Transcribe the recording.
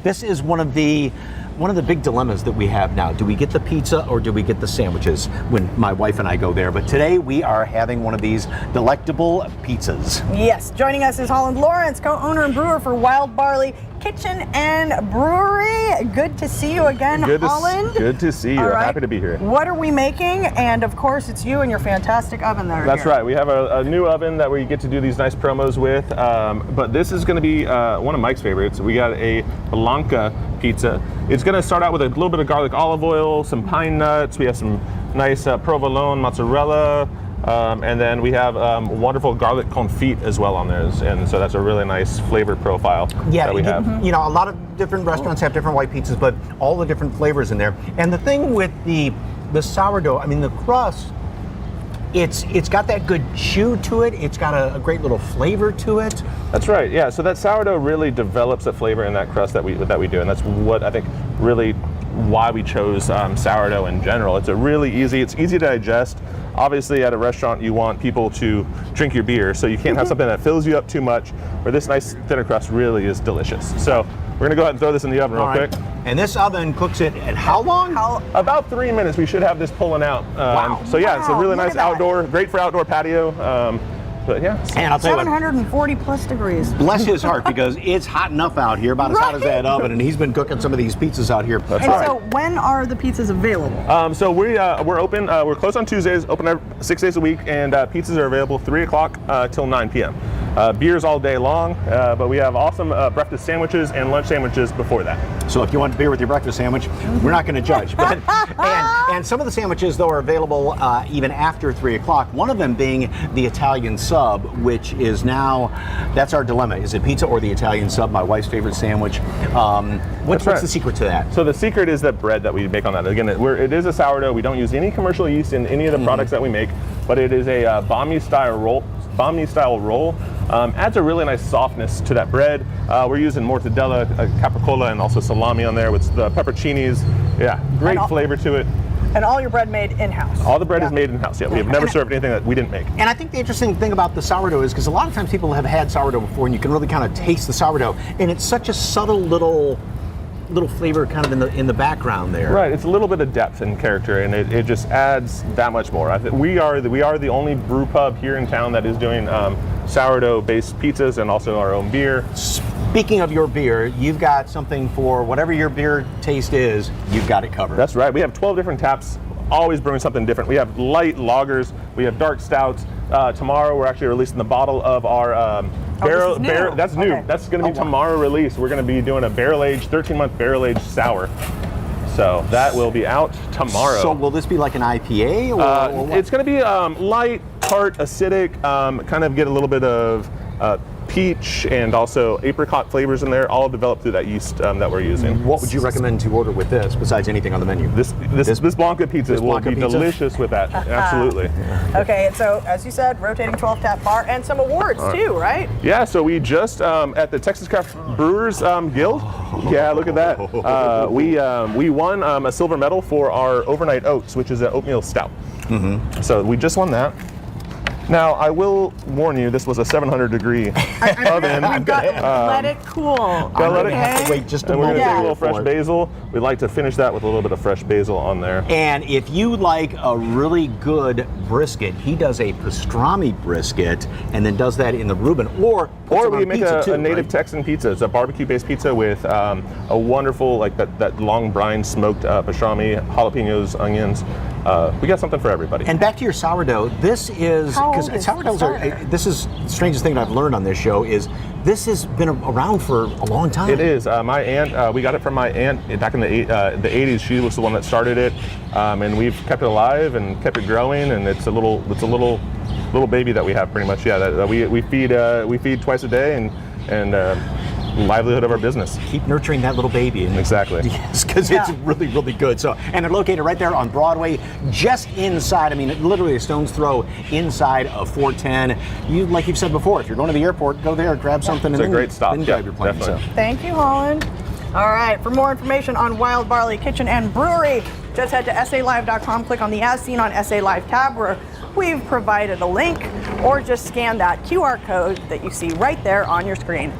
This is one of the big dilemmas that we have now. Do we get the pizza or do we get the sandwiches when my wife and I go there? But today we are having one of these delectable pizzas. Yes, joining us is Holland Lawrence, co-owner and brewer for Wild Barley Kitchen and Brewery. Good to see you again, Holland. Good to see you. All right. Happy to be here. What are we making? And of course, it's you and your fantastic oven there. That's right. We have a new oven that we get to do these nice promos with. But this is going to be one of Mike's favorites. We got a Blanca pizza. It's going to start out with a little bit of garlic olive oil, some pine nuts. We have some nice provolone mozzarella. And then we have wonderful garlic confit as well on there, and so that's a really nice flavor profile that we have. You know, a lot of different restaurants have different white pizzas, but all the different flavors in there. And the thing with the sourdough, I mean, the crust, it's got that good chew to it. It's got a great little flavor to it. That's right. Yeah. So that sourdough really develops a flavor in that crust that we do, and that's what I think really why we chose sourdough in general. It's easy to digest. Obviously, at a restaurant, you want people to drink your beer, so you can't have something that fills you up too much, where this nice thinner crust really is delicious. So we're gonna go ahead and throw this in the oven real quick. And this oven cooks it at how long? About 3 minutes. We should have this pulling out. Wow. So yeah, it's a really nice outdoor, great for outdoor patio. But yeah. And I'll tell you what, 740 plus degrees. bless his heart, because it's hot enough out here, about as hot as that oven, and he's been cooking some of these pizzas out here. So when are the pizzas available? So we're open. We're closed on Tuesdays, open 6 days a week, and pizzas are available 3 o'clock till 9 p.m. Beers all day long, but we have awesome breakfast sandwiches and lunch sandwiches before that. So if you want beer with your breakfast sandwich, we're not going to judge. But and some of the sandwiches, though, are available even after 3 o'clock. One of them being the Italian sub, which is now, that's our dilemma. Is it pizza or the Italian sub? My wife's favorite sandwich. What's the secret to that? So the secret is the bread that we make on that. Again, it is a sourdough. We don't use any commercial yeast in any of the products that we make, but it is a Bami style roll. Adds a really nice softness to that bread. We're using mortadella, capicola, and also salami on there with the pepperoncinis. Yeah, great flavor to it. And all your bread made in-house. All the bread is made in-house. Yeah, we have never served anything that we didn't make. And I think the interesting thing about the sourdough is, because a lot of times people have had sourdough before, and you can really kind of taste the sourdough, and it's such a subtle little flavor kind of in the background there. Right, it's a little bit of depth and character, and it just adds that much more. I think we are the only brew pub here in town that is doing sourdough-based pizzas and also our own beer. Speaking of your beer, you've got something for whatever your beer taste is, you've got it covered. That's right. We have 12 different taps, always brewing something different. We have light lagers, we have dark stouts. Tomorrow we're actually releasing the bottle of our barrel. That's new. Okay. That's going to be tomorrow release. We're going to be doing a 13-month barrel-aged sour. So that will be out tomorrow. So will this be like an IPA? Or it's going to be light, tart, acidic, kind of get a little bit of peach and also apricot flavors in there, all developed through that yeast that we're using. What would you recommend to order with this, besides anything on the menu? This Blanca pizza will be delicious with that. Absolutely. Okay, and so as you said, rotating 12 tap bar and some awards too, right? Yeah, so we just at the Texas Craft Brewers Guild. Yeah, look at that. We won a silver medal for our overnight oats, which is an oatmeal stout. So we just won that. Now, I will warn you, this was a 700-degree oven. I've got let it cool. Wait just a moment. We're going to take a little fresh basil. We'd like to finish that with a little bit of fresh basil on there. And if you like a really good brisket, he does a pastrami brisket and then does that in the Reuben. Or we make a native Texan pizza. It's a barbecue-based pizza with a wonderful, like that long brine smoked pastrami, jalapenos, onions. We got something for everybody. And back to your sourdough, this is, because sourdoughs this is the strangest thing that I've learned on this show, is this has been around for a long time. It is. My aunt, we got it from my aunt back in the 80s. She was the one that started it, and we've kept it alive and kept it growing, and it's a little baby that we have pretty much. Yeah, that we feed twice a day, and livelihood of our business. Keep nurturing that little baby. Exactly. Yes, because it's really, really good. So, and they're located right there on Broadway, just inside, I mean, literally a stone's throw inside of 410. Like you've said before, if you're going to the airport, go there, grab something, it's and a great stop. Then grab your plane. So. Thank you, Holland. All right, for more information on Wild Barley Kitchen and Brewery, just head to salive.com, click on the As Seen on SA Live tab, where we've provided a link, or just scan that QR code that you see right there on your screen.